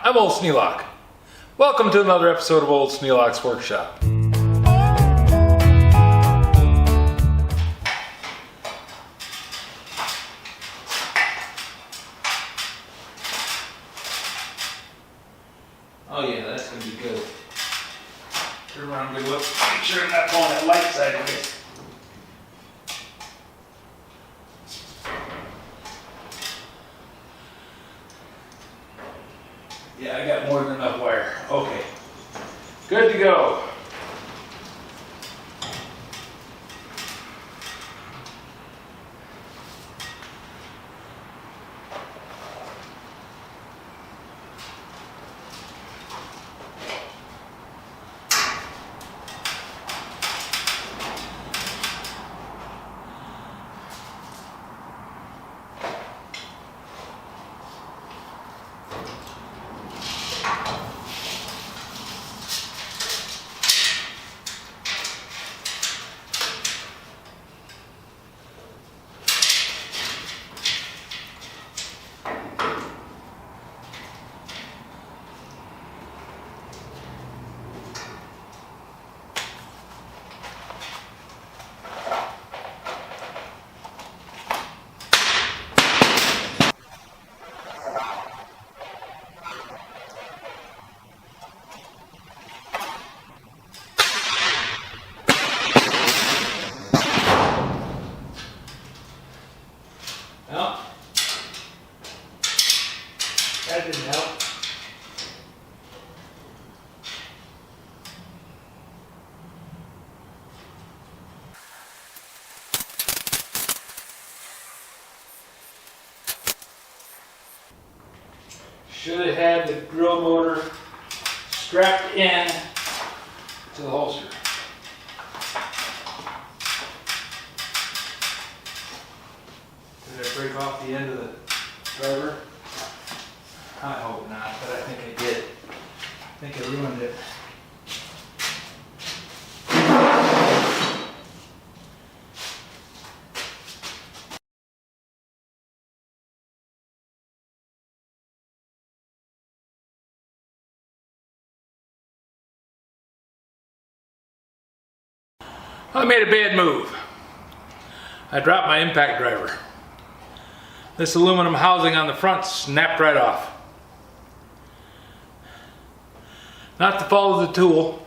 I'm Old Sneelock. Welcome to another episode of Old Sneelock's Workshop. Oh yeah, that's going to be good. Turn around, good look. Make sure I'm not pulling that light sideways. Yeah, I got more than enough wire. Okay. Good to go. Well, that didn't help. Should have had the drill motor strapped in to the holster. Did I break off the end of the driver? I hope not, but I think I did. I think I ruined it. I made a bad move. I dropped my impact driver. This aluminum housing on the front snapped right off. Not the fault of the tool.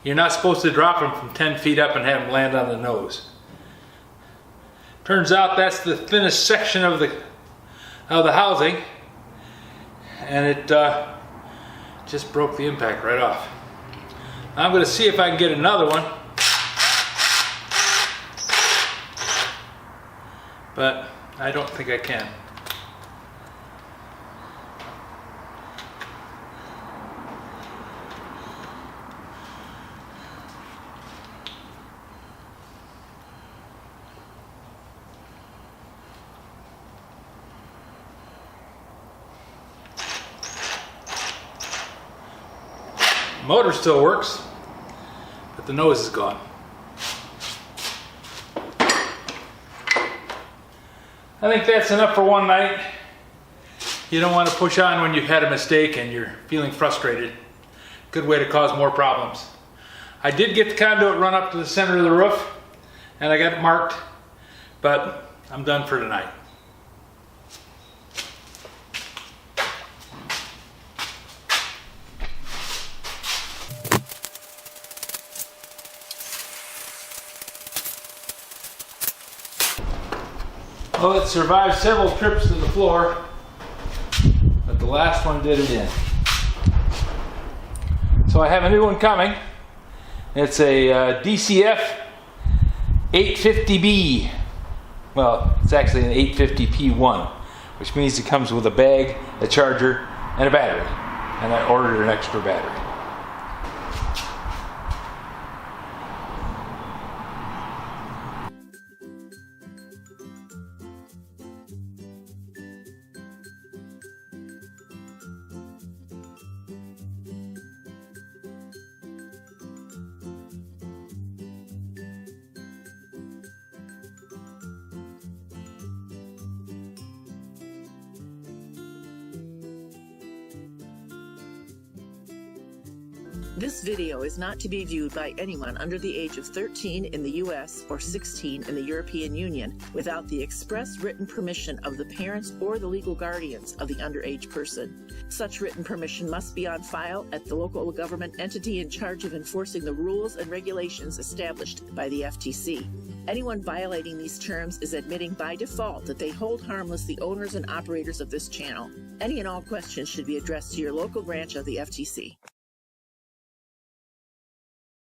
You're not supposed to drop them from 10 feet up and have them land on the nose. Turns out that's the thinnest section of the housing, and it just broke the impact right off. Now I'm going to see if I can get another one, but I don't think I can. Motor still works, but the nose is gone. I think that's enough for one night. You don't want to push on when you've had a mistake and you're feeling frustrated. Good way to cause more problems. I did get the conduit run up to the center of the roof, and I got it marked, but I'm done for tonight. Well, it survived several trips to the floor, but the last one did it in. So I have a new one coming. It's a DCF 850B. Well, it's actually an 850P1, which means it comes with a bag, a charger, and a battery. And I ordered an extra battery. This video is not to be viewed by anyone under the age of 13 in the U.S. or 16 in the European Union without the express written permission of the parents or the legal guardians of the underage person. Such written permission must be on file at the local government entity in charge of enforcing the rules and regulations established by the FTC. Anyone violating these terms is admitting by default that they hold harmless the owners and operators of this channel. Any and all questions should be addressed to your local branch of the FTC.